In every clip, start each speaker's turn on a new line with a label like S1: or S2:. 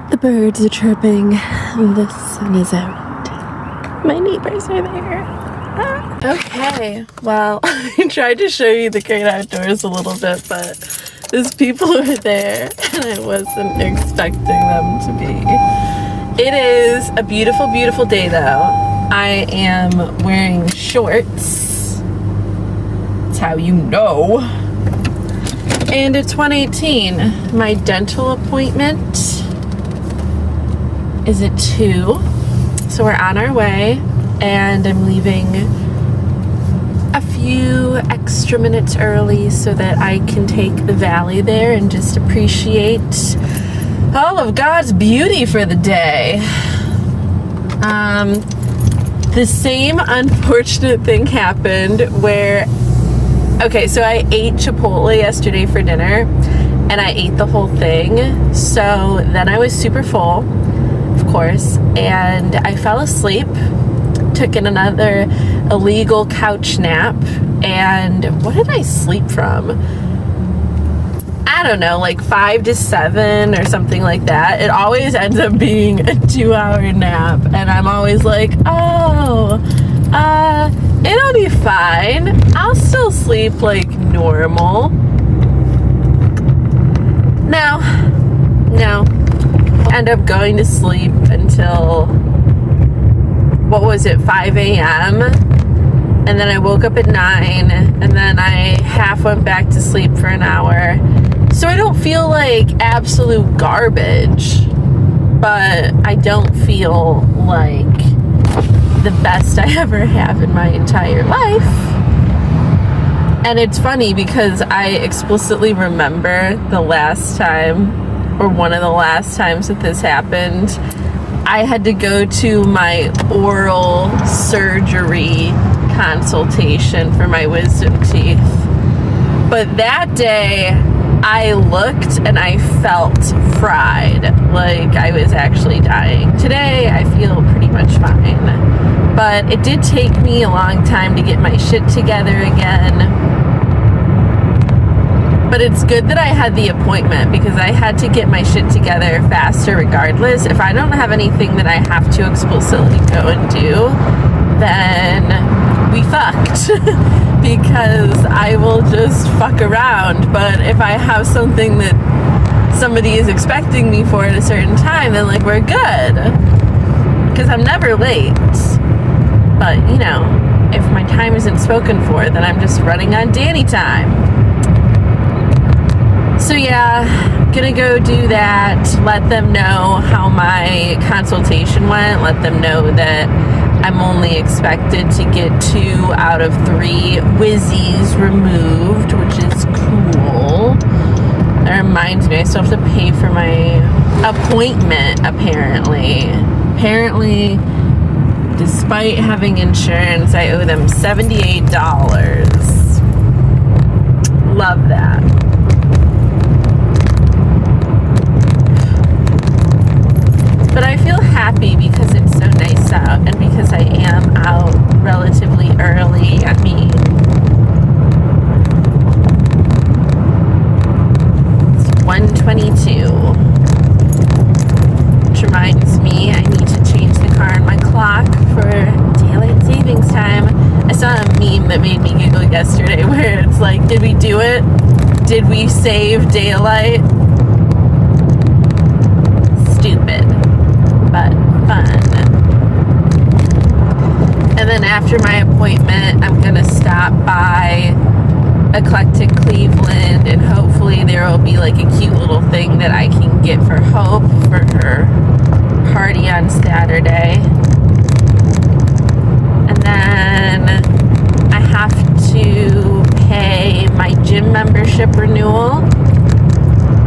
S1: The birds are chirping. The sun is out. My neighbors are there. Okay, well, I tried to show you the great outdoors a little bit, but there's people who are there, and I wasn't expecting them to be. It is a beautiful, beautiful day, though. I am wearing shorts. That's how you know. And it's 1:18. My dental appointment is at 2. So we're on our way, and I'm leaving a few extra minutes early so that I can take the valley there and just appreciate all of God's beauty for the day. The same unfortunate thing happened where, okay, so I ate Chipotle yesterday for dinner, and I ate the whole thing. So then I was super full, of course, and I fell asleep, took in another illegal couch nap, and what did I sleep from? I don't know, like 5 to 7 or something like that. It always ends up being a 2-hour nap, and I'm always like, it'll be fine. I'll still sleep like normal. No. End up going to sleep until, 5 a.m. And then I woke up at 9, and then I half went back to sleep for an hour. So I don't feel like absolute garbage, but I don't feel like the best I ever have in my entire life. And it's funny because I explicitly remember the last time, or one of the last times that this happened, I had to go to my oral surgery consultation for my wisdom teeth. But that day, I looked and I felt fried, like I was actually dying. Today, I feel pretty much fine. But it did take me a long time to get my shit together again. But it's good that I had the appointment, because I had to get my shit together faster regardless. If I don't have anything that I have to explicitly go and do, then we fucked. Because I will just fuck around. But if I have something that somebody is expecting me for at a certain time, then like we're good. Because I'm never late. But, you know, if my time isn't spoken for, then I'm just running on Danny time. So yeah, gonna go do that, let them know how my consultation went, let them know that I'm only expected to get 2 out of 3 Wizzies removed, which is cool. That reminds me, I still have to pay for my appointment, apparently. Apparently, despite having insurance, I owe them $78. Love that. But I feel happy because it's so nice out, and because I am out relatively early. I mean, it's 1:22. Which reminds me, I need to change the car on my clock for daylight savings time. I saw a meme that made me giggle yesterday where it's like, did we do it? Did we save daylight? Stupid. But fun. And then after my appointment, I'm gonna stop by Eclectic Cleveland, and hopefully there will be like a cute little thing that I can get for Hope for her party on Saturday. And then I have to pay my gym membership renewal,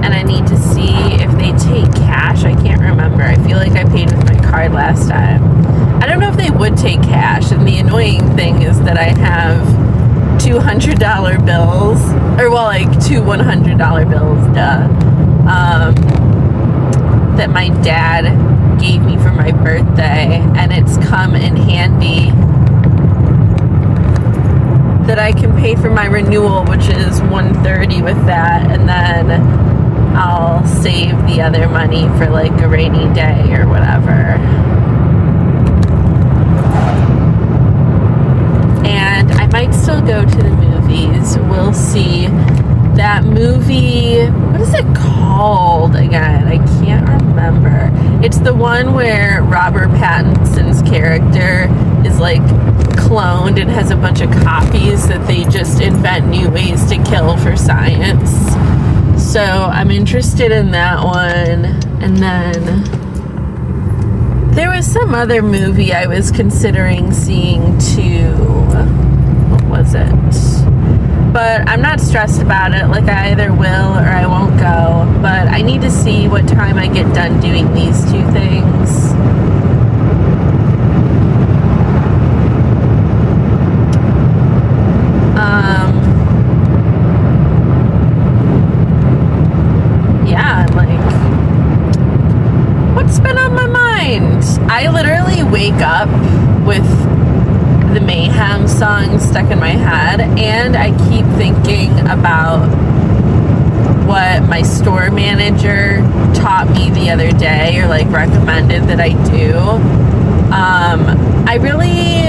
S1: and I need to see if they take cash. I can't remember. I feel like I paid with my card last time. I don't know if they would take cash, and the annoying thing is that I have $200 bills, or well, like 2 $100 bills, that my dad gave me for my birthday, and it's come in handy that I can pay for my renewal, which is $130 with that, and then I'll save the other money for like a rainy day or whatever. And I might still go to the movies. We'll see. That movie, what is it called again? I can't remember. It's the one where Robert Pattinson's character is like cloned and has a bunch of copies that they just invent new ways to kill for science. So I'm interested in that one. And then there was some other movie I was considering seeing too. What was it? But I'm not stressed about it. Like, I either will or I won't go. But I need to see what time I get done doing these two things. Yeah, like, what's been on my mind? I literally wake up with the Mayhem song stuck in my head, and I keep thinking about what my store manager taught me the other day, or like recommended that I do. I really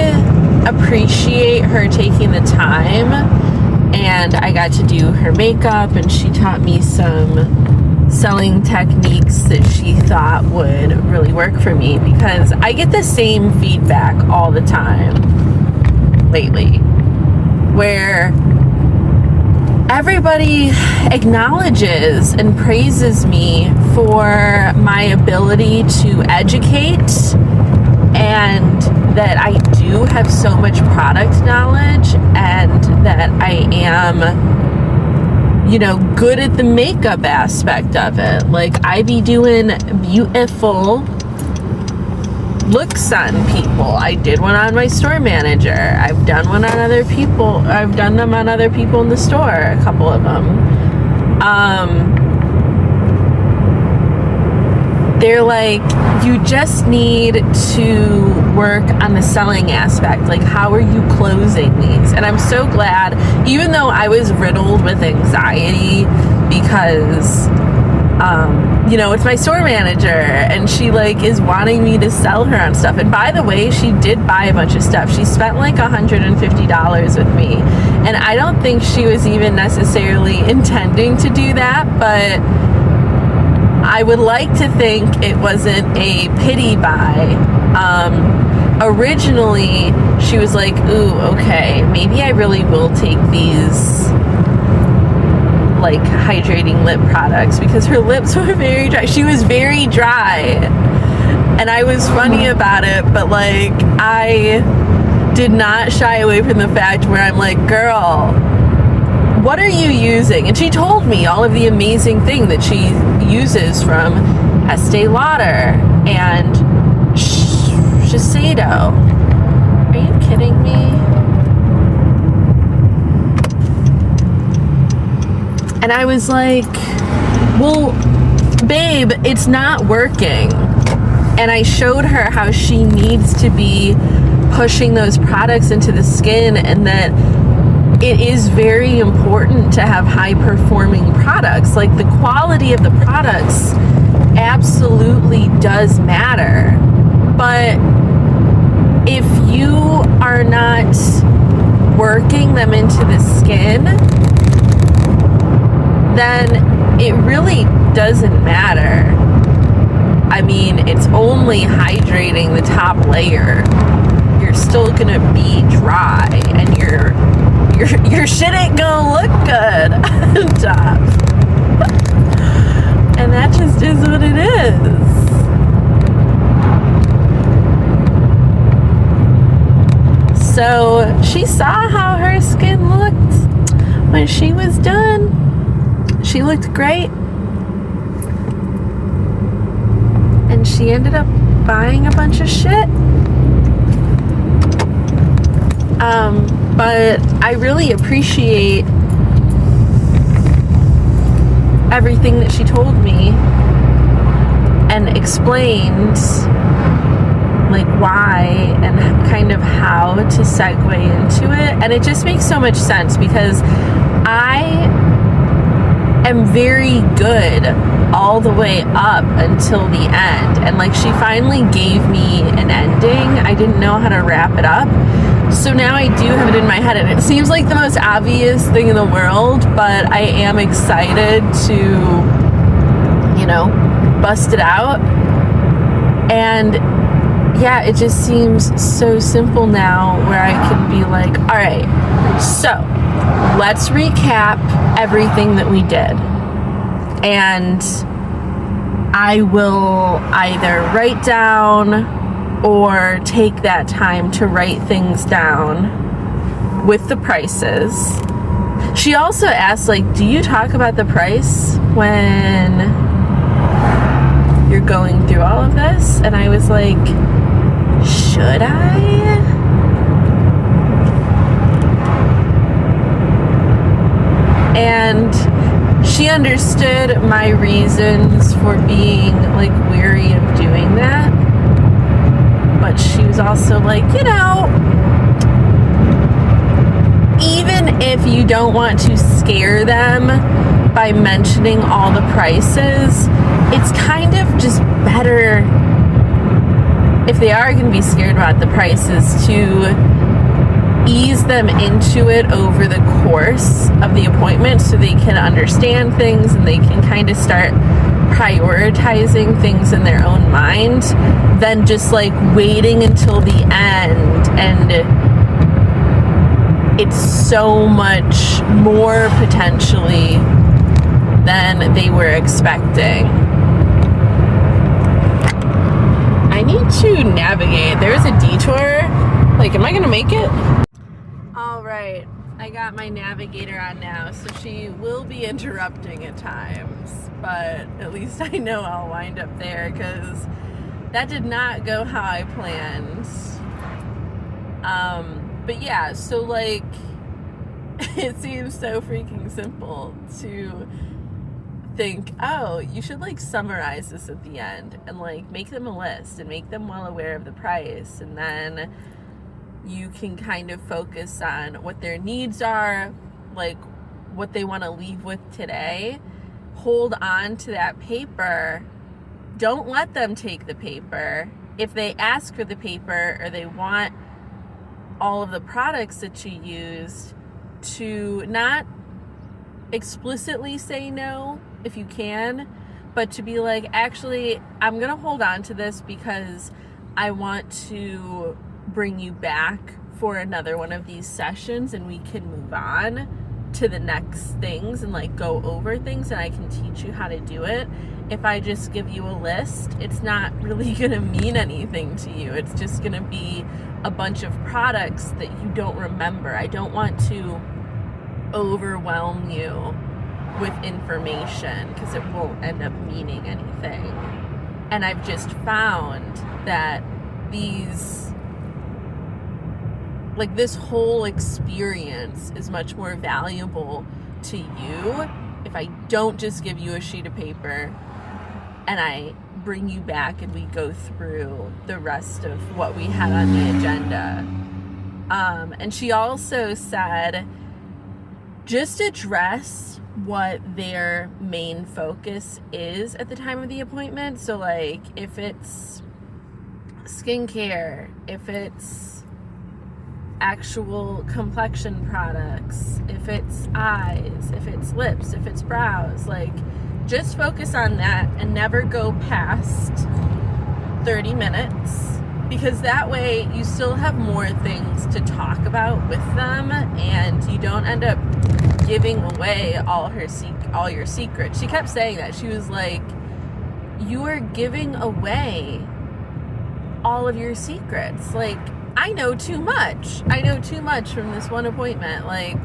S1: appreciate her taking the time, and I got to do her makeup, and she taught me some selling techniques that she thought would really work for me, because I get the same feedback all the time lately, where everybody acknowledges and praises me for my ability to educate, and that I do have so much product knowledge, and that I am, you know, good at the makeup aspect of it. Like, I be doing beautiful looks on people. I did one on my store manager. I've done one on other people. I've done them on other people in the store, a couple of them. They're like, you just need to work on the selling aspect. Like, how are you closing these? And I'm so glad, even though I was riddled with anxiety because you know, it's my store manager, and she like is wanting me to sell her on stuff. And by the way, she did buy a bunch of stuff. She spent like $150 with me, and I don't think she was even necessarily intending to do that, but I would like to think it wasn't a pity buy. Originally, she was like, ooh, okay, maybe I really will take these like hydrating lip products, because her lips were very dry. She was very dry, and I was funny about it, but like I did not shy away from the fact where I'm like, girl, what are you using? And she told me all of the amazing thing that she uses from Estee Lauder and Shiseido. Are you kidding me? And I was like, well, babe, it's not working. And I showed her how she needs to be pushing those products into the skin, and that it is very important to have high performing products. Like, the quality of the products absolutely does matter. But if you are not working them into the skin, then it really doesn't matter. I mean, it's only hydrating the top layer. You're still gonna be dry, and your shit ain't gonna look good on top. And that just is what it is. So she saw how her skin looked when she was done. She looked great, and she ended up buying a bunch of shit. But I really appreciate everything that she told me and explained, like, why and kind of how to segue into it. And it just makes so much sense, because I am very good all the way up until the end. And like, she finally gave me an ending. I didn't know how to wrap it up. So now I do have it in my head, and it seems like the most obvious thing in the world, but I am excited to, you know, bust it out. And yeah, it just seems so simple now, where I can be like, all right, so let's recap everything that we did. And I will either write down or take that time to write things down with the prices. She also asked, like, do you talk about the price when you're going through all of this? And I was like, should I? And she understood my reasons for being like weary of doing that. But she was also like, you know, even if you don't want to scare them by mentioning all the prices, it's kind of just better, if they are going to be scared about the prices, to ease them into it over the course of the appointment so they can understand things and they can kind of start prioritizing things in their own mind, than just like waiting until the end and it's so much more potentially than they were expecting. I need to navigate. There's a detour. Like, am I gonna make it? All right, I got my navigator on now, so she will be interrupting at times, but at least I know I'll wind up there, because that did not go how I planned. But yeah, so like, it seems so freaking simple to think, oh, you should like summarize this at the end and like make them a list and make them well aware of the price, and then you can kind of focus on what their needs are, like what they want to leave with today. Hold on to that paper. Don't let them take the paper. If they ask for the paper or they want all of the products that you used, to not explicitly say no if you can, but to be like, actually, I'm going to hold on to this because I want to bring you back for another one of these sessions and we can move on to the next things and like go over things and I can teach you how to do it. If I just give you a list, it's not really going to mean anything to you. It's just going to be a bunch of products that you don't remember. I don't want to overwhelm you with information because it won't end up meaning anything. And I've just found that this whole experience is much more valuable to you if I don't just give you a sheet of paper and I bring you back and we go through the rest of what we had on the agenda. And she also said, just address what their main focus is at the time of the appointment. So like, if it's skincare, if it's actual complexion products, if it's eyes, if it's lips, if it's brows, like, just focus on that and never go past 30 minutes, because that way you still have more things to talk about with them and you don't end up giving away all your secrets. She kept saying that. She was like, you are giving away all of your secrets. Like, I know too much. I know too much from this one appointment. Like,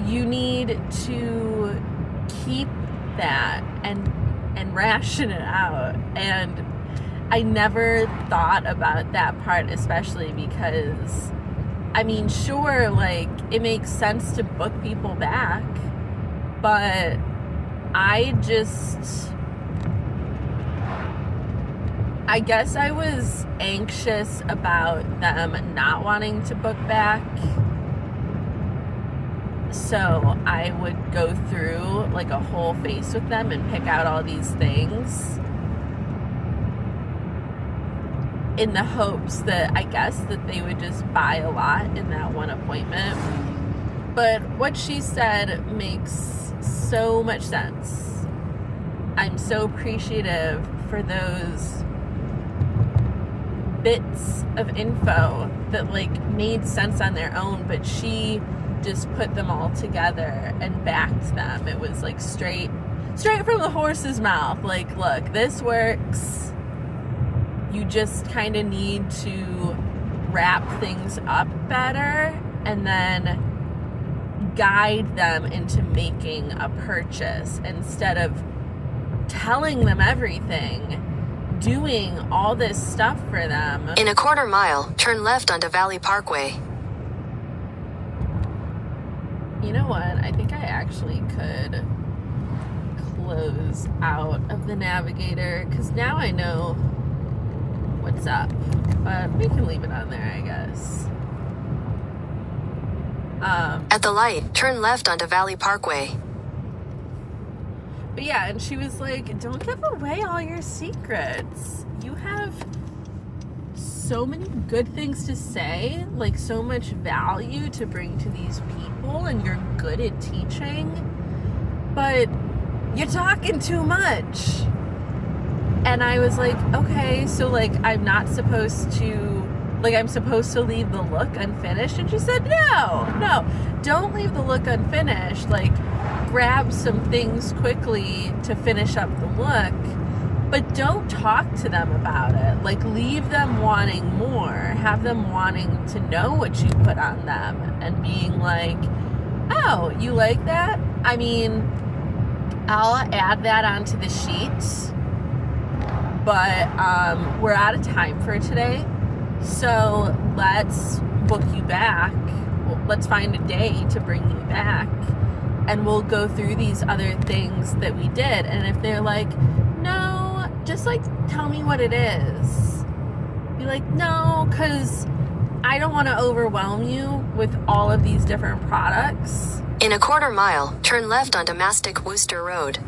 S1: you need to keep that and ration it out. And I never thought about that part, especially because, I mean, sure, like, it makes sense to book people back, but I guess I was anxious about them not wanting to book back. So I would go through like a whole face with them and pick out all these things in the hopes that, I guess, that they would just buy a lot in that one appointment. But what she said makes so much sense. I'm so appreciative for those bits of info that like made sense on their own, but she just put them all together and backed them. It was like straight from the horse's mouth. Like, look, this works. You just kind of need to wrap things up better and then guide them into making a purchase instead of telling them everything, doing all this stuff for them.
S2: In a quarter mile, turn left onto Valley Parkway.
S1: You know what? I think I actually could close out of the navigator because now I know what's up. But we can leave it on there, I guess.
S2: At the light, turn left onto Valley Parkway.
S1: But yeah, and she was like, don't give away all your secrets. You have so many good things to say, like so much value to bring to these people, and you're good at teaching, but you're talking too much. And I was like, okay, so like I'm supposed to leave the look unfinished? And she said, no, don't leave the look unfinished. Like, grab some things quickly to finish up the look, but don't talk to them about it. Like, leave them wanting more. Have them wanting to know what you put on them and being like, oh, you like that? I mean, I'll add that onto the sheet, but we're out of time for today. So let's book you back. Let's find a day to bring you back. And we'll go through these other things that we did. And if they're like, no, just like tell me what it is. Be like, no, because I don't want to overwhelm you with all of these different products.
S2: In a quarter mile, turn left onto Mastic Worcester Road.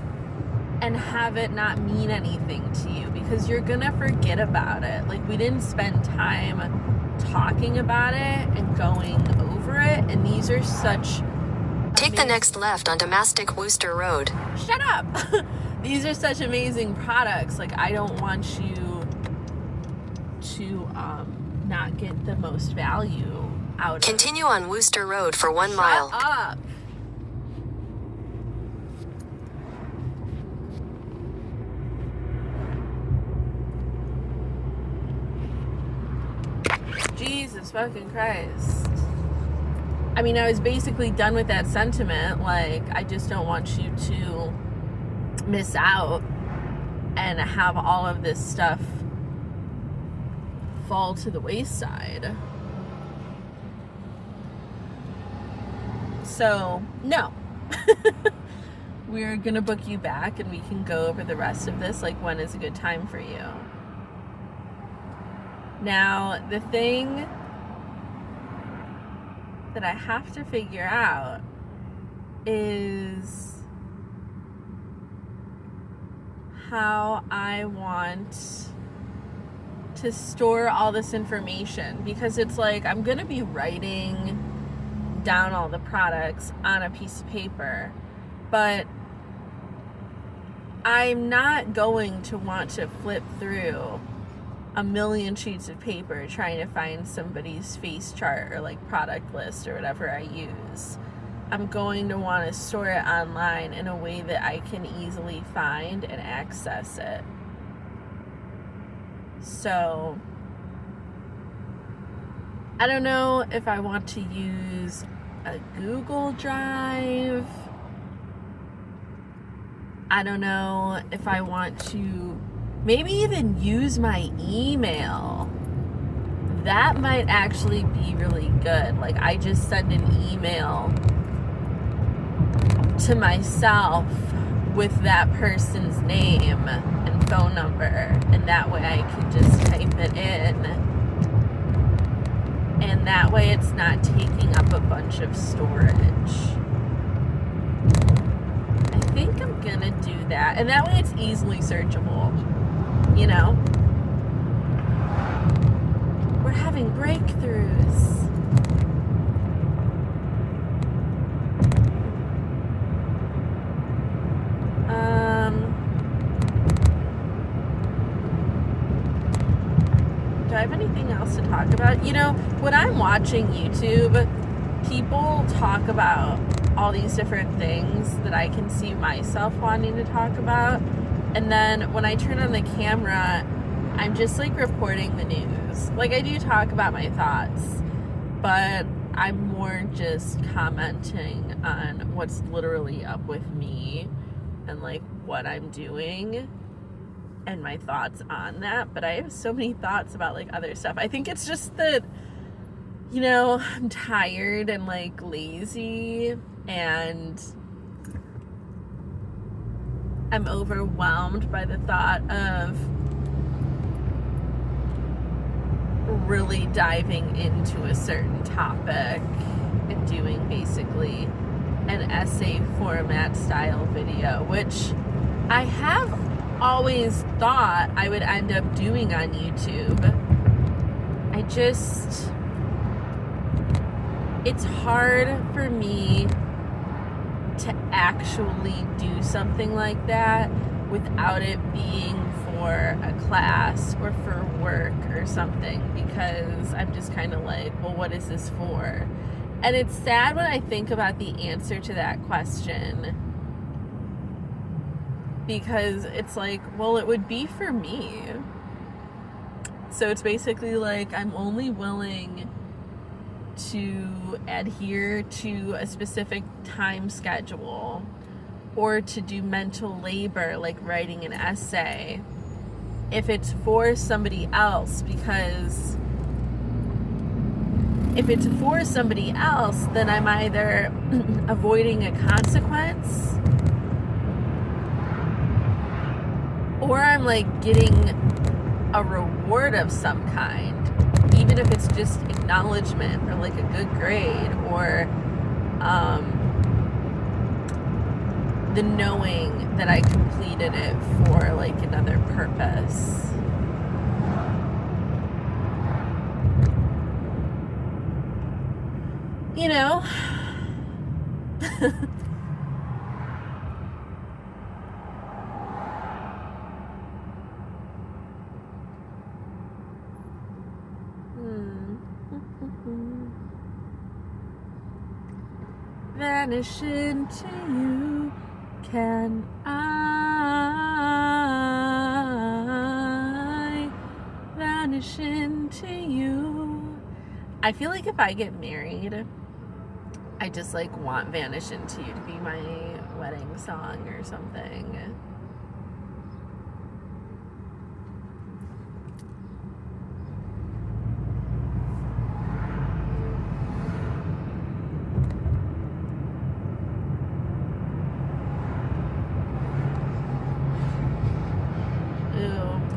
S1: And have it not mean anything to you because you're going to forget about it. Like, we didn't spend time talking about it and going over it. And these are such...
S2: Take the next left onto Mastic Worcester Road.
S1: Shut up! These are such amazing products. Like, I don't want you to not get the most value out of it.
S2: Continue on Worcester Road for 1 mile.
S1: Shut up! Jesus fucking Christ. I mean, I was basically done with that sentiment. Like, I just don't want you to miss out and have all of this stuff fall to the wayside. So, no. We're gonna book you back and we can go over the rest of this. Like, when is a good time for you? Now, the thing that I have to figure out is how I want to store all this information, because it's like I'm gonna be writing down all the products on a piece of paper, but I'm not going to want to flip through a million sheets of paper trying to find somebody's face chart or like product list or whatever I use. I'm going to want to store it online in a way that I can easily find and access it. So I don't know if I want to use a Google Drive. I don't know if I want to maybe even use my email. That might actually be really good. Like, I just send an email to myself with that person's name and phone number, and that way I can just type it in, and that way it's not taking up a bunch of storage. gonna do that. And that way it's easily searchable, you know? We're having breakthroughs. Do I have anything else to talk about? You know, when I'm watching YouTube, people talk about all these different things that I can see myself wanting to talk about. And then when I turn on the camera, I'm just like reporting the news. Like, I do talk about my thoughts, but I'm more just commenting on what's literally up with me and like what I'm doing and my thoughts on that. But I have so many thoughts about like other stuff. I think it's just that, you know, I'm tired and like lazy, and I'm overwhelmed by the thought of really diving into a certain topic and doing basically an essay format style video, which I have always thought I would end up doing on YouTube. It's hard for me to actually do something like that without it being for a class or for work or something, because I'm just kind of like, well, what is this for? And it's sad when I think about the answer to that question, because it's like, well, it would be for me. So it's basically like I'm only willing to adhere to a specific time schedule or to do mental labor like writing an essay if it's for somebody else, because if it's for somebody else, then I'm either avoiding a consequence or I'm like getting a reward of some kind, even if it's just acknowledgement or like a good grade or the knowing that I completed it for like another purpose. You know? Vanish into you, can I vanish into you? I feel like if I get married, I just like want Vanish Into You to be my wedding song or something.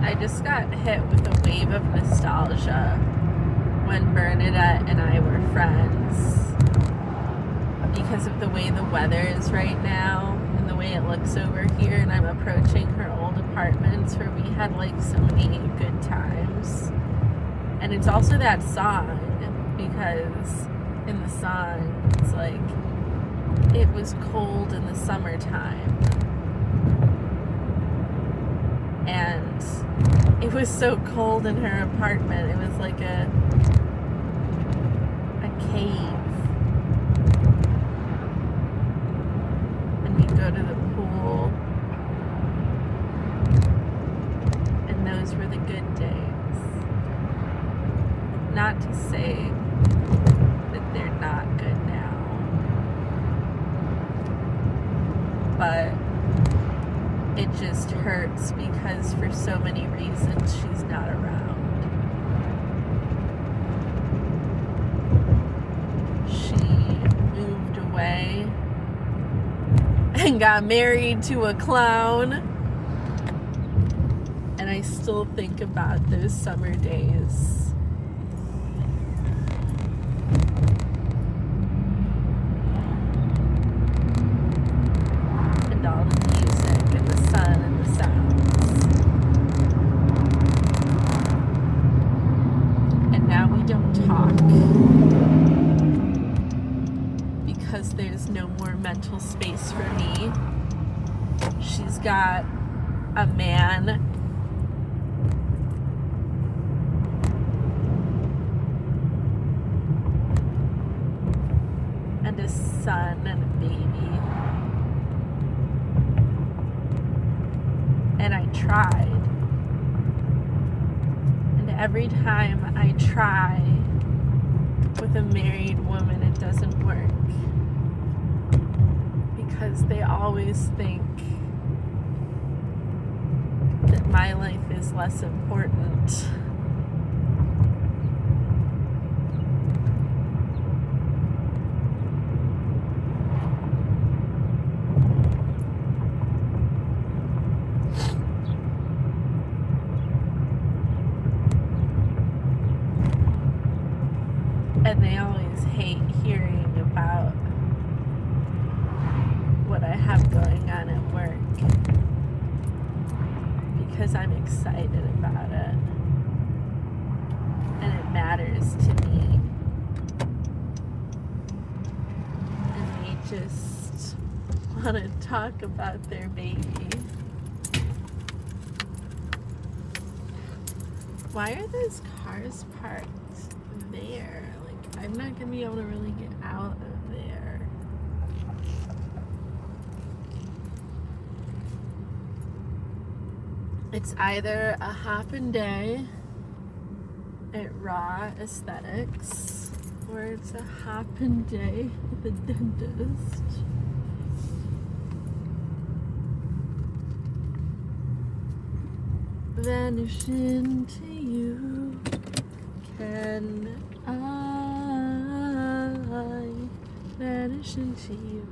S1: I just got hit with a wave of nostalgia when Bernadette and I were friends, because of the way the weather is right now and the way it looks over here, and I'm approaching her old apartments where we had like so many good times. And it's also that song, because in the song it's like, it was cold in the summertime. And it was so cold in her apartment. It was like a cave. And we'd go to the pool. And those were the good days. Not to say that they're not good now. But it just hurts because for so many reasons she's not around. She moved away and got married to a clown. And I still think about those summer days. And all of these mental space for me. She's got a man and a son and a baby. And I tried. And every time I try with a married woman, it doesn't work. Because they always think that my life is less important. And they always hate hearing about what I have going on at work because I'm excited about it and it matters to me, and they just want to talk about their baby. Why are those cars parked there? Like, I'm not gonna be able to really get out of there. It's either a Hoppin' Day at Raw Aesthetics or it's a Hoppin' Day at the dentist. Vanish into you. Can I vanish into you?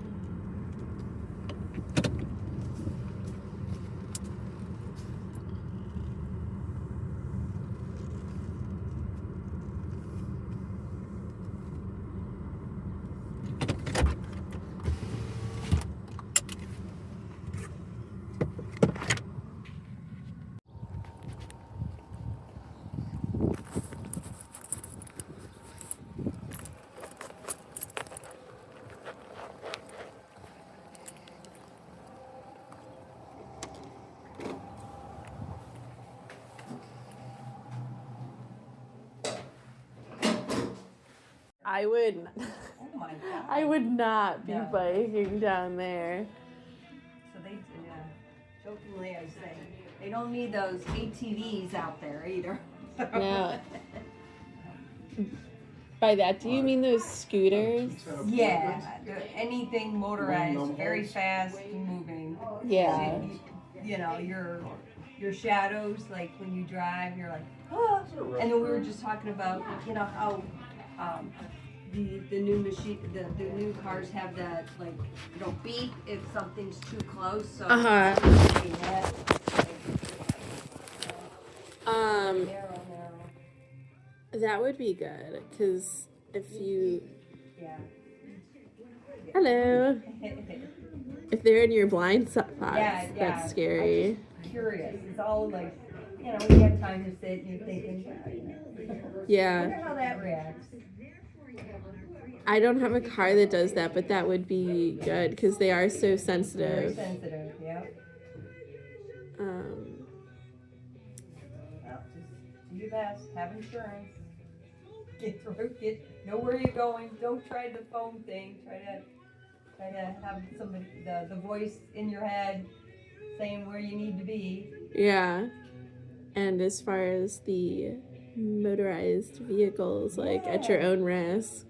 S3: Oh my God.
S1: I would not be
S3: No.
S1: biking down there.
S3: So they, jokingly I say, they don't need those ATVs out there either.
S1: No. By that, do you mean those scooters?
S3: Yeah, anything motorized, very fast moving.
S1: Yeah.
S3: You know, your shadows, like when you drive, you're like, oh. And then we were just talking about, you know, how the new machine, the new cars have that, like, you know, beep if something's too close. So narrow.
S1: That would be good, because if you,
S3: Yeah.
S1: hello, if they're in your blind spots,
S3: Yeah.
S1: that's scary.
S3: I'm just curious. It's all like, you know, when you have time to sit and you're thinking, I
S1: Yeah,
S3: wonder how that reacts.
S1: I don't have a car that does that, but that would be good, because they are so
S3: Very
S1: sensitive.
S3: sensitive, yeah.
S1: Um,
S3: Well, just do your best. Have insurance. Get through. Know where you're going. Don't try the phone thing. Try to have somebody the voice in your head saying where you need to be.
S1: yeah, and as far as the motorized vehicles, like at your own risk,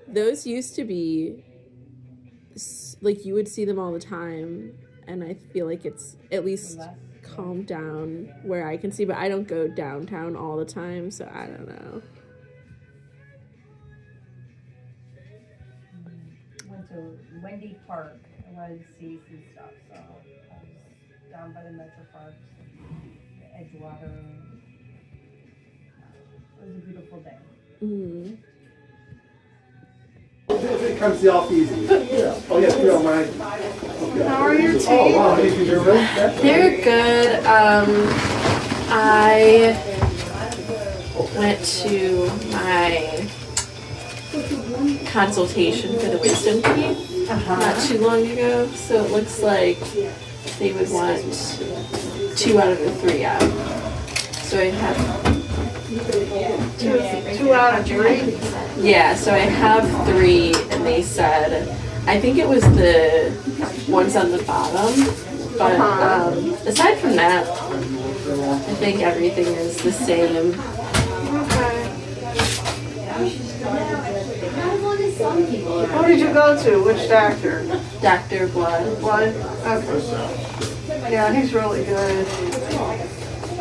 S1: those used to be like you would see them all the time, and I feel like it's at least calmed down where I can see, but I don't go downtown all the time, so I don't know.
S3: Went to Wendy Park. I wanted to see some stuff, so I was down by the Metro Parks, the Edgewater. It was a beautiful day.
S1: Mm-hmm.
S4: It comes off easy. Oh, yes, you don't mind. Okay.
S1: How are your teeth?
S4: Oh, wow, these are really
S1: They're good. I went to my consultation for the wisdom teeth not too long ago. So it looks like they would want 2 out of the 3 out. So I have
S5: 2 out of 3.
S1: yeah. So I have 3, and they said I think it was the ones on the bottom, but aside from that, I think everything is the same.
S5: Okay. Who did you go to? Which doctor?
S1: Dr. Blood.
S5: Blood? Okay. Yeah, he's really good.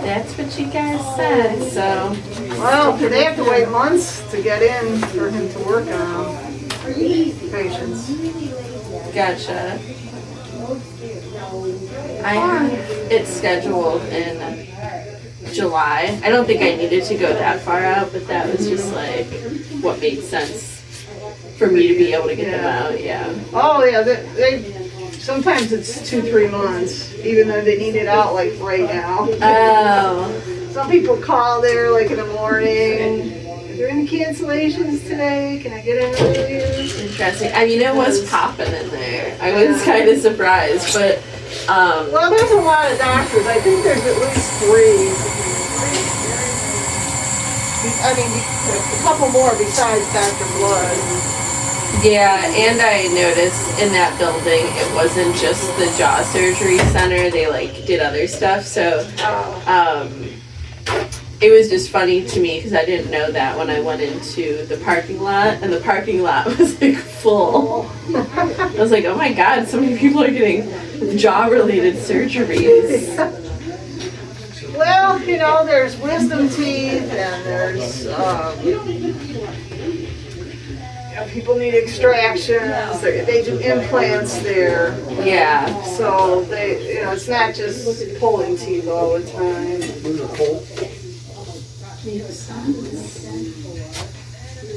S1: That's what you guys said. So
S5: Well, they have to wait months to get in for him to work on patients.
S1: gotcha. I have it scheduled in July. I don't think I needed to go that far out, but that was just like what made sense for me to be able to get them out. Yeah.
S5: Oh yeah, they sometimes it's 2-3 months, even though they need it out like right now.
S1: Oh,
S5: Some people call there like in the morning. Are there any cancellations today? Can I get in earlier?
S1: interesting. I mean, it was popping in there. I was kind of surprised, but
S5: Well, there's a lot of doctors. I think there's at least 3. I mean, a couple more besides Dr. Blood.
S1: yeah. And I noticed in that building, it wasn't just the jaw surgery center. They like did other stuff. So it was just funny to me because I didn't know that when I went into the parking lot, and the parking lot was like full. I was like, oh my god, so many people are getting jaw-related surgeries.
S5: Well, you know, there's wisdom teeth and there's, people need extractions, they do implants there.
S1: Yeah.
S5: So they, you know, it's not just pulling teeth all the time.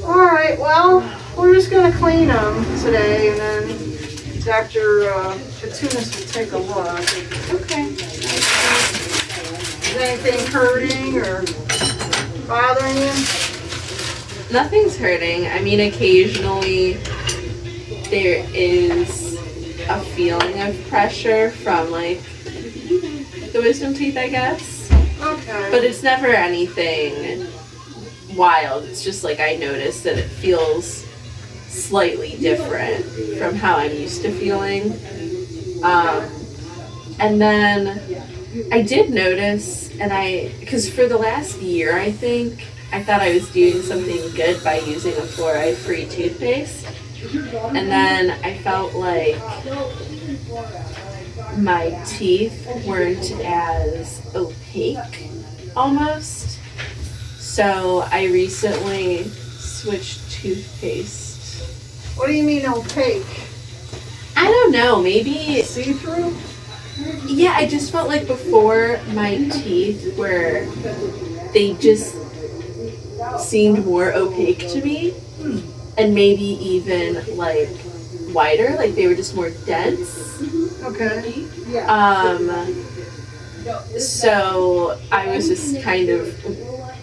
S5: All right, well, we're just gonna clean them today, and then Dr. Katunis will take a look.
S1: Okay.
S5: Is anything hurting or bothering you?
S1: Nothing's hurting. I mean, occasionally there is a feeling of pressure from like the wisdom teeth, I guess.
S5: Okay.
S1: But it's never anything wild. It's just like I notice that it feels slightly different from how I'm used to feeling. And then I did notice, because for the last year, I think, I thought I was doing something good by using a fluoride-free toothpaste. And then I felt like my teeth weren't as opaque, almost. So I recently switched toothpaste.
S5: What do you mean opaque?
S1: I don't know, maybe,
S5: See-through?
S1: yeah, I just felt like before my teeth were, they just seemed more opaque to me. And maybe even like whiter, like they were just more dense.
S5: Okay.
S1: So I was just kind of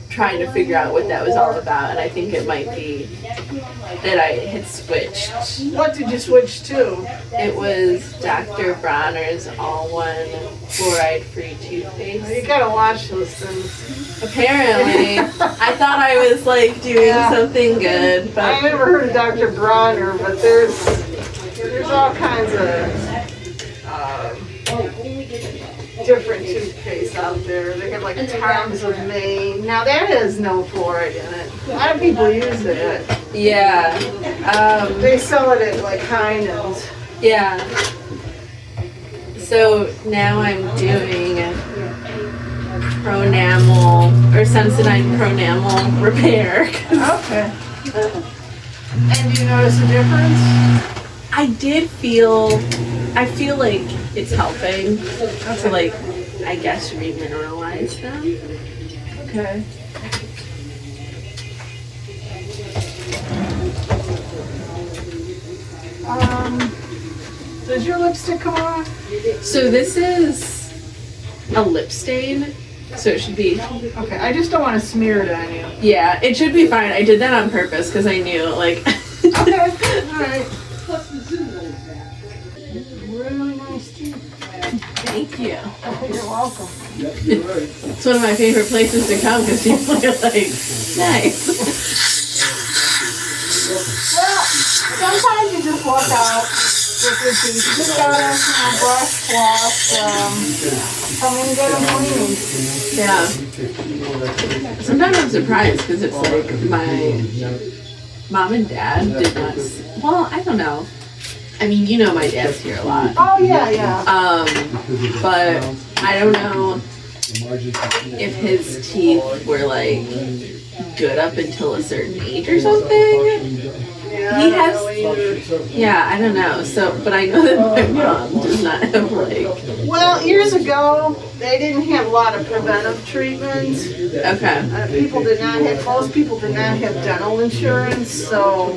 S1: trying to figure out what that was all about, and I think it might be that I had switched.
S5: What did you switch to?
S1: It was Dr. Bronner's all-one fluoride-free toothpaste.
S5: You gotta watch those things.
S1: Apparently, I thought I was like doing something good,
S5: I
S1: but
S5: never heard of Dr. Bronner, but there's all kinds of different toothpaste out there. They have like Tom's of Maine. Now that has no fluoride in it. A lot of people use it.
S1: yeah,
S5: They sell it at like Heinen's.
S1: yeah. So now I'm doing pronamel or Sensodyne pronamel repair.
S5: Okay. And do you notice a difference?
S1: I feel like it's helping to like, I guess, remineralize them.
S5: Okay. Does your lipstick come off?
S1: So this is a lip stain So it should be,
S5: Okay, I just don't want to smear it on you.
S1: yeah, it should be fine. I did that on purpose because I knew, like,
S5: Okay, alright. Really nice tea.
S1: thank you.
S5: You're welcome.
S4: Yep, you're right.
S1: It's one of my favorite places to come because people are like, nice.
S5: Well, sometimes you just walk out with your teeth. You just gotta, brush, floss, come in and get them cleaned.
S1: Yeah. Sometimes I'm surprised because it's like my mom and dad did not, well, I don't know. I mean, you know my dad's here a lot.
S5: Oh, yeah.
S1: But I don't know if his teeth were like good up until a certain age or something.
S5: Yeah,
S1: He has, yeah, I don't know. So, but I know that my mom does not have like,
S5: Well, years ago, they didn't have a lot of preventive treatments.
S1: okay,
S5: Most people did not have dental insurance, so,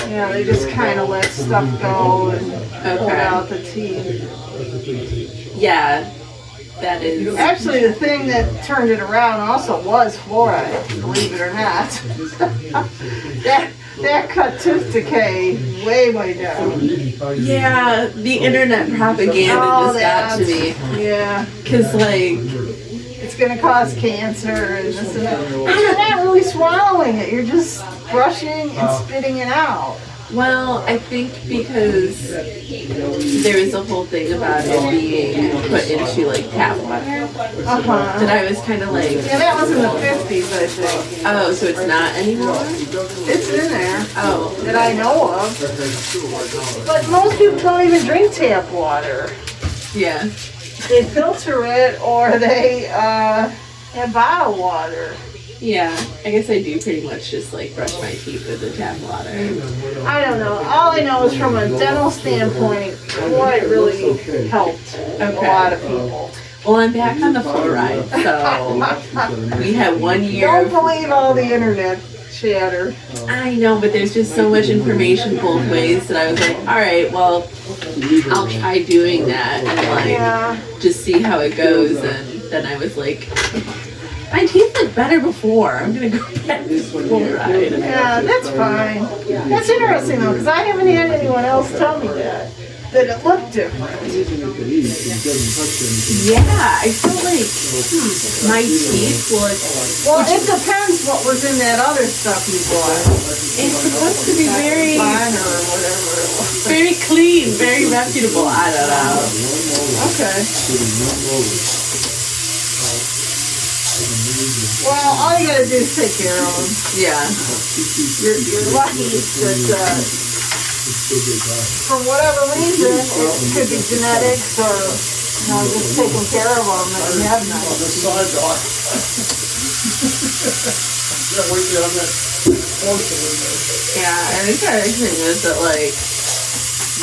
S5: yeah, they just kind of let stuff go and pulled
S1: Okay.
S5: out the teeth.
S1: yeah, that is,
S5: Actually, the thing that turned it around also was fluoride, believe it or not. That cut tooth decay way down.
S1: yeah, the internet propaganda
S5: Oh,
S1: just got to me.
S5: Yeah,
S1: Cause like,
S5: it's gonna cause cancer and this and that. And you're not really swallowing it, you're just brushing and spitting it out.
S1: well, I think because there was a whole thing about it being put into like tap water
S5: Uh-huh.
S1: that I was kind of like,
S5: Yeah, that was in the 50s, I think.
S1: oh, so it's not anymore?
S5: It's in there,
S1: Oh,
S5: that I know of. But most people don't even drink tap water.
S1: yeah.
S5: They filter it or they have bottled water.
S1: Yeah, I guess I do pretty much just like brush my teeth with the tap water.
S5: I don't know. All I know is from a dental standpoint, fluoride really helped a lot of people.
S1: Well, I'm back on the fluoride, so we had 1 year.
S5: Don't believe all the internet chatter.
S1: I know, but there's just so much information both ways that I was like, all right, well, I'll try doing that and like
S5: Yeah.
S1: just see how it goes. And then I was like, my teeth looked better before. I'm gonna go back to fluoride.
S5: Yeah, that's fine. That's interesting though, because I haven't had anyone else tell me that it looked different.
S1: Yeah, I feel like my teeth look.
S5: Well, it depends what was in that other stuff you bought.
S1: It's supposed to be very,
S5: Fine or whatever it was.
S1: very clean, very reputable. I don't know.
S5: Okay. Well, all you gotta do is take care of them.
S1: Yeah.
S5: You're lucky that, for whatever reason, it could be genetics or, just taking care of them and you have none.
S1: Yeah, and the other thing was that like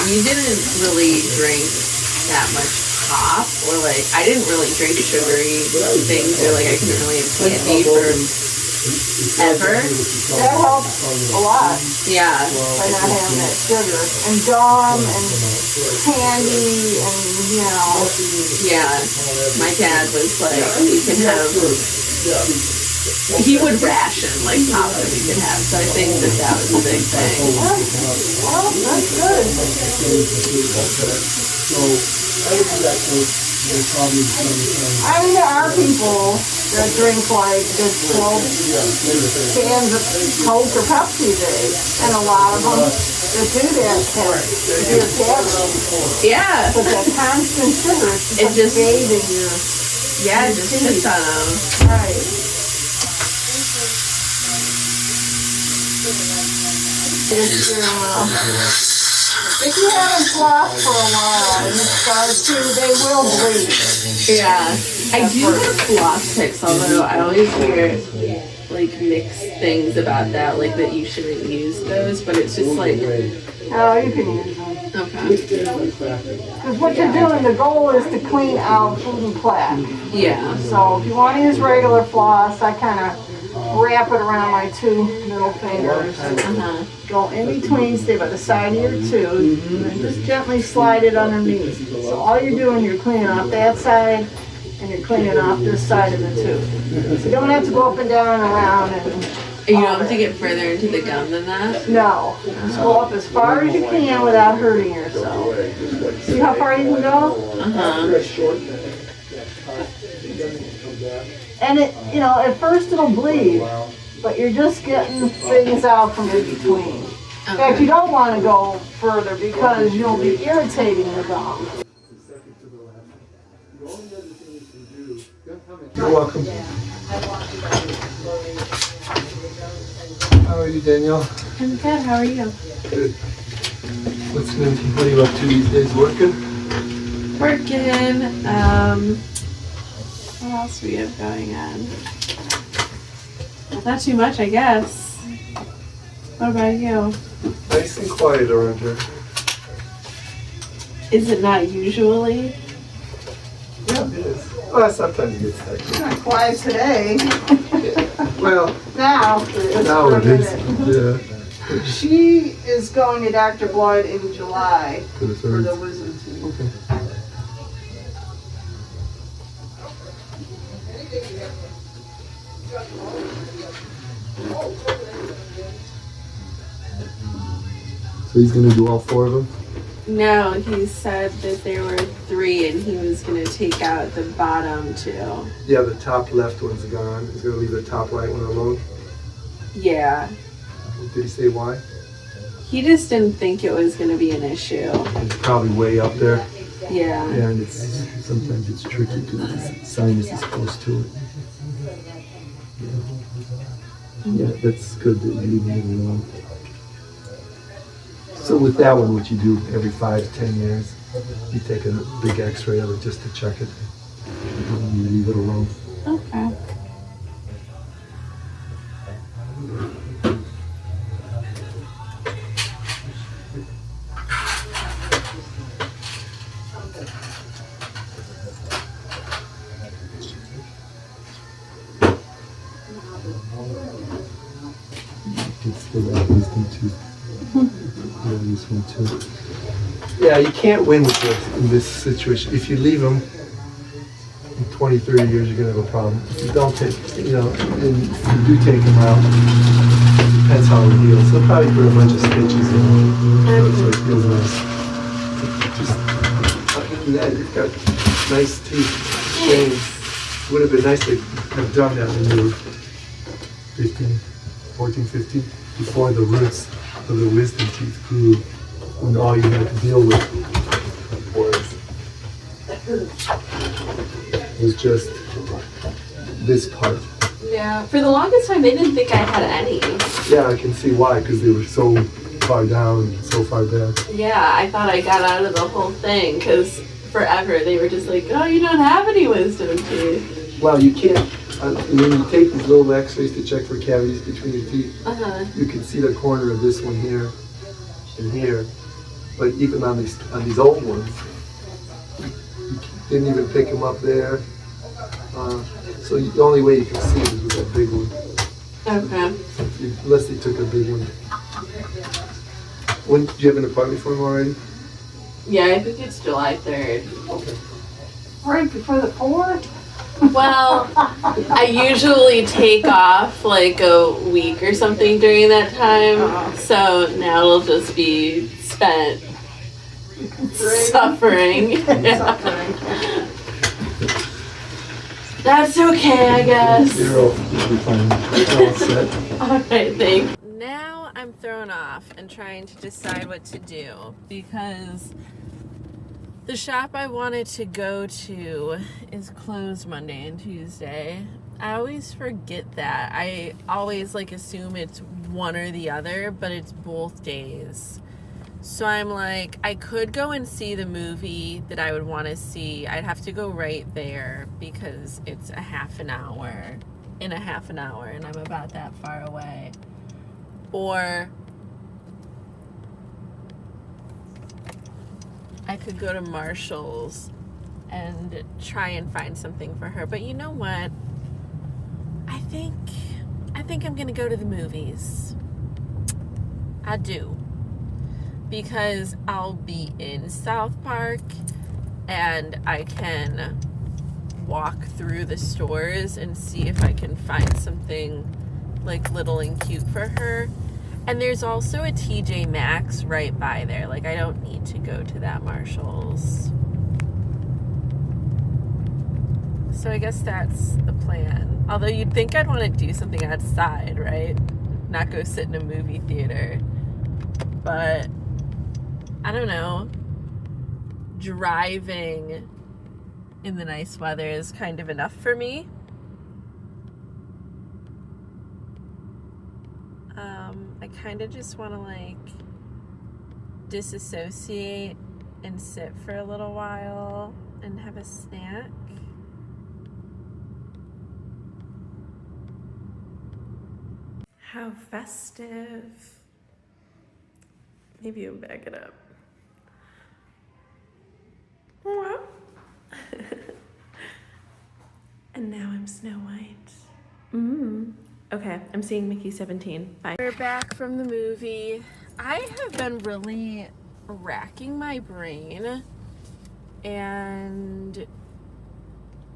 S1: we didn't really drink that much pop, or like I didn't really drink sugary things, or like I couldn't really have candy for ever.
S5: That helps a lot
S1: Yeah.
S5: by not having that sugar. And gum and candy and,
S1: Yeah. My dad was like, we can have, he would ration like pop that we could have, so I think that was a big thing.
S5: well, that's good. I mean, there are people that drink like good 12 cans of Coke or Pepsi a day, and a lot of them that do that have severe cavities.
S1: Yeah.
S5: But that constant sugar,
S1: It just-
S5: bathing your
S1: Yeah, it just sits on them.
S5: right. If you haven't flossed for a while and you start to, they will bleed.
S1: Yeah. I do have floss picks, although I always hear like mixed things about that, like that you shouldn't use those, but it's just like,
S5: Oh, you can use them.
S1: okay.
S5: Because what you're doing, the goal is to clean out food and plaque.
S1: Yeah.
S5: So if you want to use regular floss, I kind of wrap it around my two middle fingers.
S1: Uh-huh.
S5: Go in between, stay by the side of your tooth, and then just gently slide it underneath. So all you're doing, you're cleaning off that side and you're cleaning off this side of the tooth. You don't have to go up and down and around and.
S1: You don't have to get further into the gum than that?
S5: No, just go up as far as you can without hurting yourself. See how far you can go? And it, you know, at first it'll bleed, but you're just getting things out from in between. In fact, you don't want to go further because you'll be irritating the gum.
S4: You're welcome. How are you, Danielle?
S1: I'm good. How are you?
S4: Good. What are you up to these days? Working?
S1: Working. What else do we have going on? Not too much, I guess. What about you?
S4: Nice and quiet around here.
S1: Is it not usually?
S4: Yeah, it is. Well, sometimes it gets hectic.
S5: It's not quiet today.
S4: Well,
S5: Now
S4: it is. Yeah.
S5: She is going to Dr. Blood in July
S4: For the
S5: for
S4: third.
S5: the wisdom teeth.
S4: Okay. So he's gonna do all 4 of them?
S1: No, he said that there were 3 and he was going to take out the bottom 2.
S4: Yeah, the top left one's gone. He's gonna leave the top right one alone.
S1: Yeah.
S4: Did he say why?
S1: He just didn't think it was going to be an issue.
S4: It's probably way up there.
S1: Yeah.
S4: Yeah, and sometimes it's tricky because the sinus is close to it. Yeah, that's good that you leave it alone. So with that one, what you do every 5-10 years, you take a big X-ray of it just to check it. And you leave it alone.
S1: Okay.
S4: It's the right wisdom tooth. Yeah, this one too. Yeah, you can't win with this in this situation. If you leave them in 20, 30 years, you're gonna have a problem. If you don't take, and if you do take them out, depends how it heals. They'll probably put a bunch of stitches in it, so it feels nice. Just other than that, you've got nice teeth. Shame. Would have been nice to have done that when you were 14, 15, before the roots of the wisdom teeth grew, when all you had to deal with was just this part.
S1: Yeah. For the longest time, they didn't think I had any.
S4: Yeah, I can see why, because they were so far down and so far back.
S1: Yeah, I thought I got out of the whole thing because forever they were just like, oh, you don't have any wisdom teeth.
S4: Well, you can't, when you take these little x-rays to check for cavities between your teeth, you can see the corner of this one here and here. But even on these old ones, you didn't even pick them up there. So the only way you can see it is with that big one.
S1: Okay.
S4: Unless they took a big one. When, do you have an appointment for him already?
S1: Yeah, I think it's July 3rd.
S4: Okay.
S5: Right before the 4th?
S1: Well, I usually take off like a week or something during that time. So now it'll just be spent suffering. That's okay, I guess.
S4: You'll be fine. All set.
S1: Alright, thanks. Now I'm thrown off and trying to decide what to do because the shop I wanted to go to is closed Monday and Tuesday. I always forget that. I always assume it's one or the other, but it's both days. So I'm like, I could go and see the movie that I would want to see. I'd have to go right there because it's in a half an hour, and I'm about that far away. Or I could go to Marshall's and try and find something for her. But you know what? I think I'm gonna go to the movies. I do. Because I'll be in South Park and I can walk through the stores and see if I can find something like little and cute for her. And there's also a TJ Maxx right by there. Like, I don't need to go to that Marshall's. So I guess that's the plan. Although you'd think I'd want to do something outside, right? Not go sit in a movie theater. But I don't know. Driving in the nice weather is kind of enough for me. I kind of just want to like disassociate and sit for a little while and have a snack. How festive. Maybe you back it up. Wow. And now I'm Snow White. Okay, I'm seeing Mickey 17. Bye. We're back from the movie. I have been really racking my brain and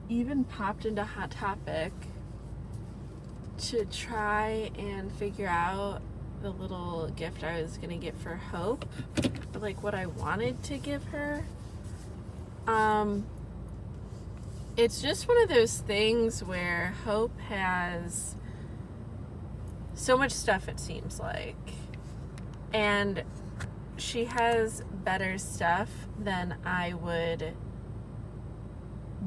S1: even popped into Hot Topic to try and figure out the little gift I was gonna get for Hope, like what I wanted to give her. It's just one of those things where Hope has so much stuff, it seems like, and she has better stuff than I would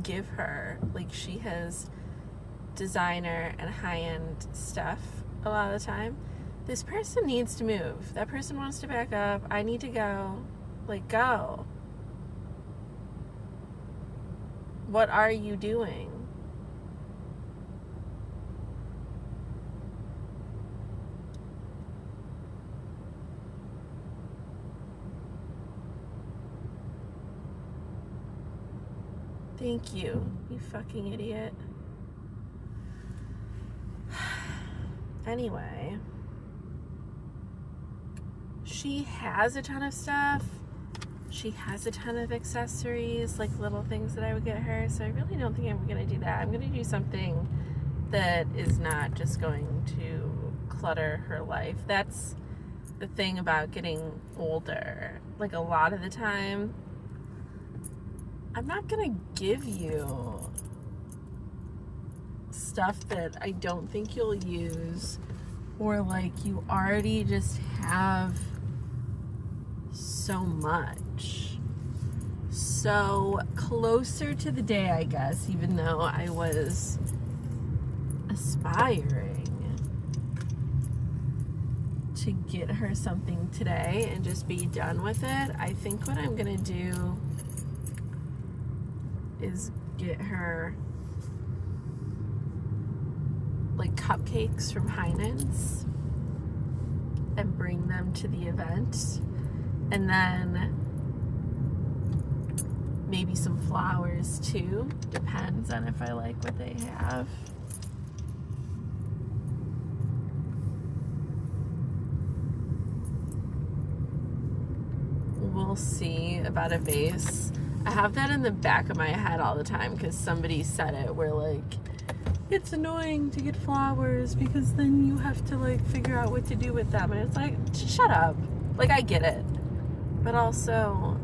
S1: give her. Like, she has designer and high-end stuff a lot of the time. This person needs to move. That person wants to back up. I need to go. Like, go. What are you doing? Thank you, you fucking idiot. Anyway, she has a ton of stuff. She has a ton of accessories, like little things that I would get her. So I really don't think I'm gonna do that. I'm gonna do something that is not just going to clutter her life. That's the thing about getting older. Like, a lot of the time, I'm not gonna give you stuff that I don't think you'll use, or like you already just have so much. So closer to the day, I guess, even though I was aspiring to get her something today and just be done with it, I think what I'm gonna do is get her like cupcakes from Heinen's and bring them to the event, and then maybe some flowers too. Depends on if I like what they have. We'll see about a vase. I have that in the back of my head all the time because somebody said it, where like, it's annoying to get flowers because then you have to like figure out what to do with them, and it's like, shut up. Like, I get it, but also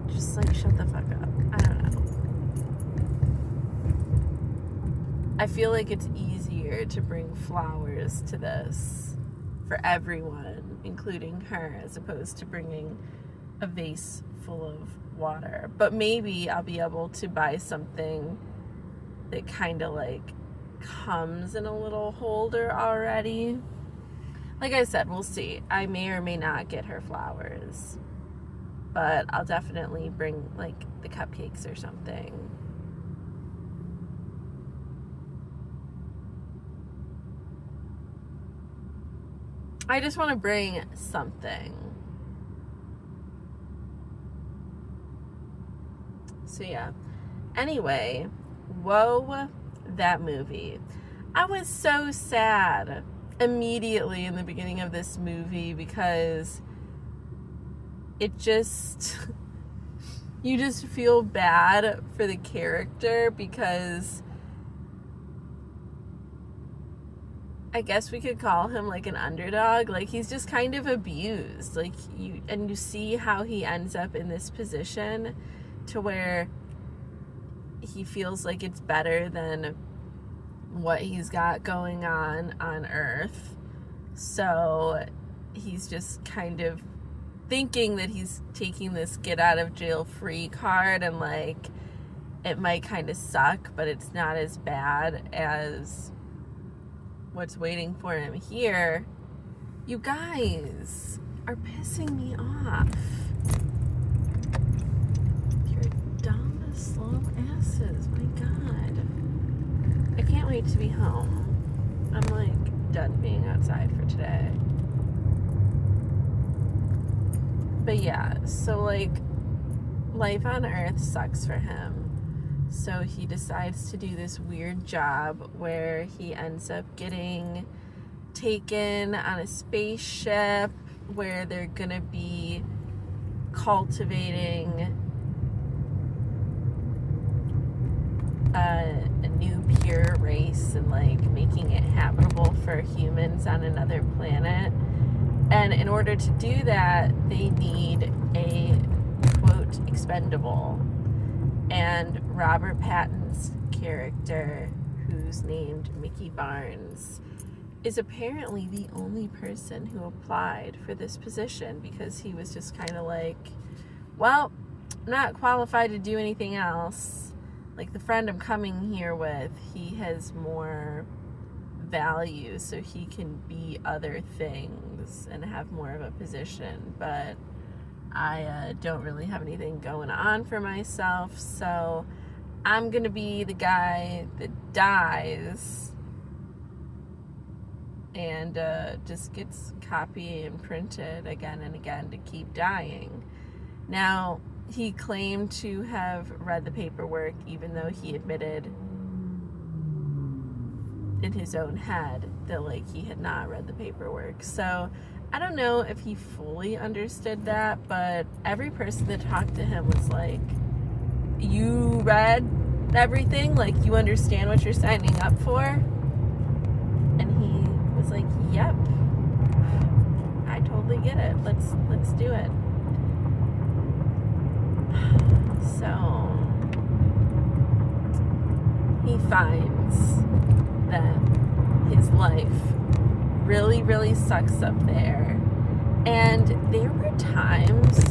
S1: just like shut the fuck up. I don't know. I feel like it's easier to bring flowers to this for everyone, including her, as opposed to bringing a vase full of water. But maybe I'll be able to buy something that kind of like comes in a little holder already. Like I said, we'll see. I may or may not get her flowers, but I'll definitely bring like the cupcakes or something. I just want to bring something. So yeah. Anyway, whoa, that movie. I was so sad immediately in the beginning of this movie because it just, you just feel bad for the character because I guess we could call him like an underdog. Like, he's just kind of abused. Like, you see how he ends up in this position to where he feels like it's better than what he's got going on Earth. So he's just kind of thinking that he's taking this get out of jail free card, and like it might kind of suck, but it's not as bad as what's waiting for him here. You guys are pissing me off. You're dumb, slow asses. My God. I can't wait to be home. I'm like done being outside for today. But yeah, so like life on Earth sucks for him. So he decides to do this weird job where he ends up getting taken on a spaceship where they're gonna be cultivating a new pure race and like making it habitable for humans on another planet. And in order to do that, they need a quote expendable. And Robert Pattinson's character, who's named Mickey Barnes, is apparently the only person who applied for this position because he was just kind of like, well, I'm not qualified to do anything else. Like, the friend I'm coming here with, he has more value, so he can be other things and have more of a position. But I don't really have anything going on for myself, so I'm gonna be the guy that dies and just gets copied and printed again and again to keep dying. Now, he claimed to have read the paperwork, even though he admitted in his own head that like he had not read the paperwork. So I don't know if he fully understood that, but every person that talked to him was like, you read everything? Like, you understand what you're signing up for? And he was like, yep, I totally get it. Let's do it. So he finds that his life really, really sucks up there. And there were times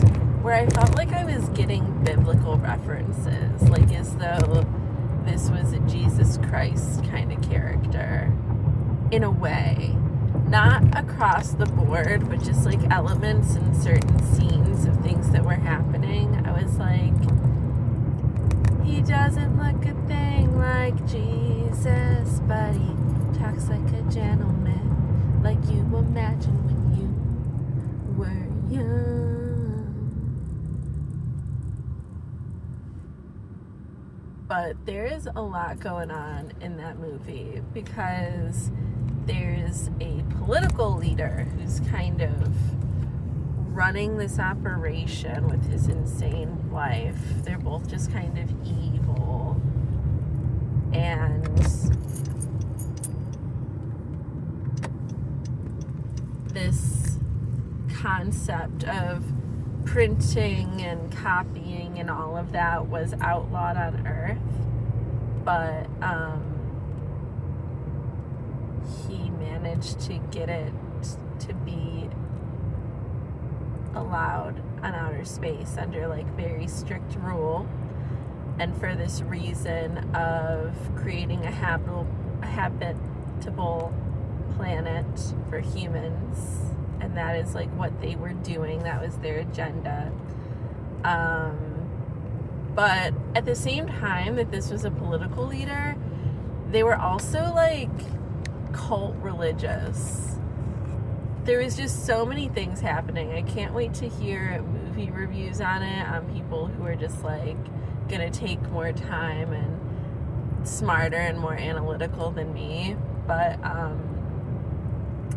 S1: where I felt like I was getting biblical references, like as though this was a Jesus Christ kind of character, in a way. Not across the board, but just like elements in certain scenes of things that were happening. I was like, he doesn't look a thing like Jesus, but he talks like a gentleman, like you imagine when you were young. But there is a lot going on in that movie because there's a political leader who's kind of running this operation with his insane wife. They're both just kind of evil. And this concept of printing and copying and all of that was outlawed on Earth. But he managed to get it to be allowed on outer space under like very strict rule, and for this reason of creating a habitable planet for humans, and that is like what they were doing. That was their agenda. But at the same time that this was a political leader, they were also like cult religious. There was just so many things happening. I can't wait to hear movie reviews on it, on people who are just like gonna take more time and smarter and more analytical than me. But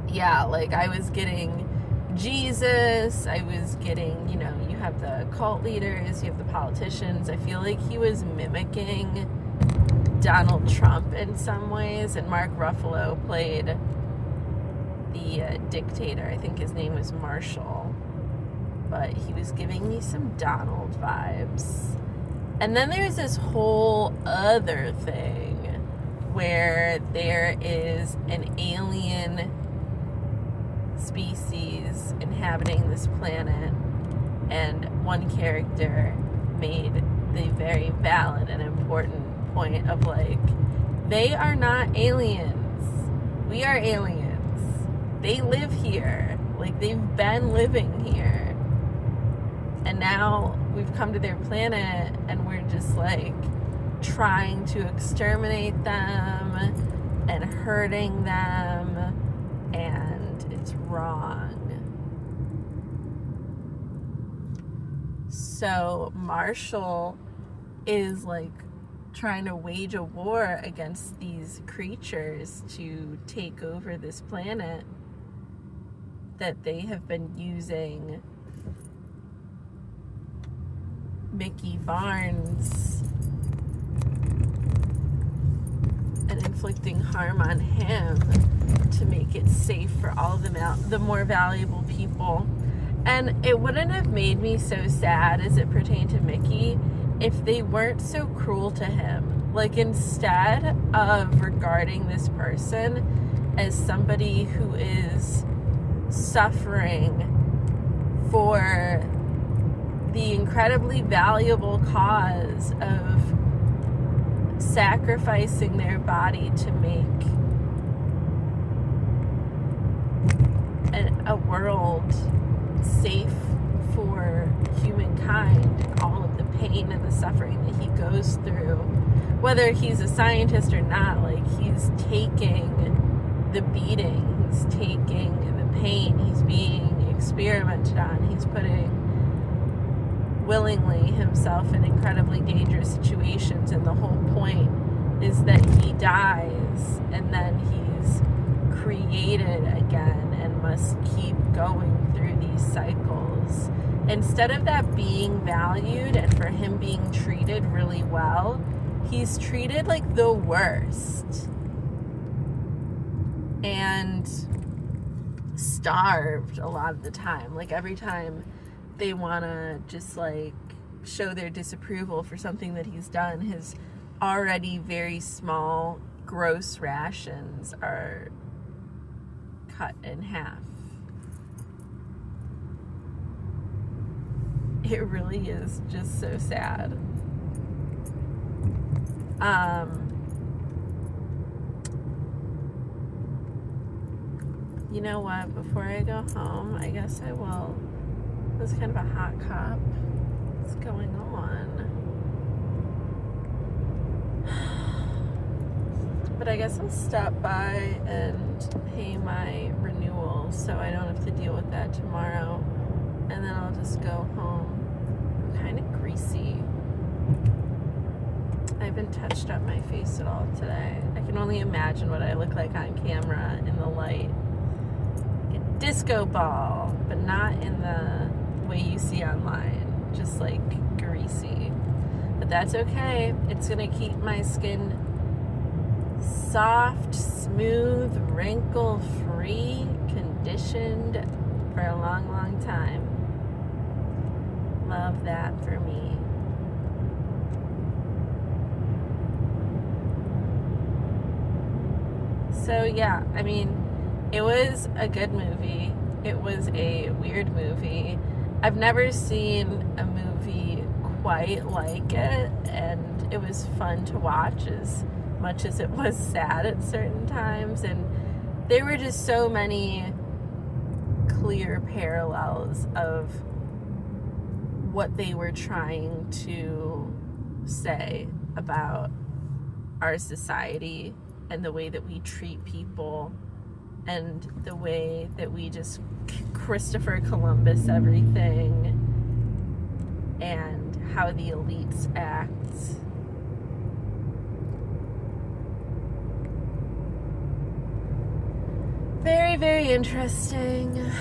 S1: yeah, like I was getting Jesus. I was getting, you know, you have the cult leaders, you have the politicians. I feel like he was mimicking Donald Trump in some ways, and Mark Ruffalo played the dictator. I think his name was Marshall, but he was giving me some Donald vibes. And then there's this whole other thing where there is an alien species inhabiting this planet, and one character made the very valid and important point of like, they are not aliens, we are aliens. They live here, like they've been living here, and now we've come to their planet and we're just like trying to exterminate them and hurting them, and it's wrong. So Marshall is like trying to wage a war against these creatures to take over this planet that they have been using Mickey Barnes and inflicting harm on him to make it safe for all of the more valuable people. And it wouldn't have made me so sad as it pertained to Mickey if they weren't so cruel to him. Like, instead of regarding this person as somebody who is suffering for the incredibly valuable cause of sacrificing their body to make a world safe for humankind, and all of the pain and the suffering that he goes through, whether he's a scientist or not, like he's taking the beating, he's taking the pain, he's being experimented on, he's putting willingly himself in incredibly dangerous situations, and the whole point is that he dies and then he's created again and must keep going through these cycles. Instead of that being valued and for him being treated really well, he's treated like the worst and starved a lot of the time. Like, every time they want to just like show their disapproval for something that he's done, his already very small gross rations are cut in half. It really is just so sad. You know what? Before I go home, I guess I will. It's kind of a hot cup. What's going on? But I guess I'll stop by and pay my renewal so I don't have to deal with that tomorrow. And then I'll just go home. I'm kind of greasy. I haven't touched up my face at all today. I can only imagine what I look like on camera in the light. Like a disco ball, but not in the way you see online. Just like greasy. But that's okay. It's gonna keep my skin soft, smooth, wrinkle-free, conditioned for a long, long time. Love that for me. So yeah, I mean, it was a good movie. It was a weird movie. I've never seen a movie quite like it, and it was fun to watch as much as it was sad at certain times. And there were just so many clear parallels of what they were trying to say about our society and the way that we treat people and the way that we just Christopher Columbus everything and how the elites act. Very, very interesting.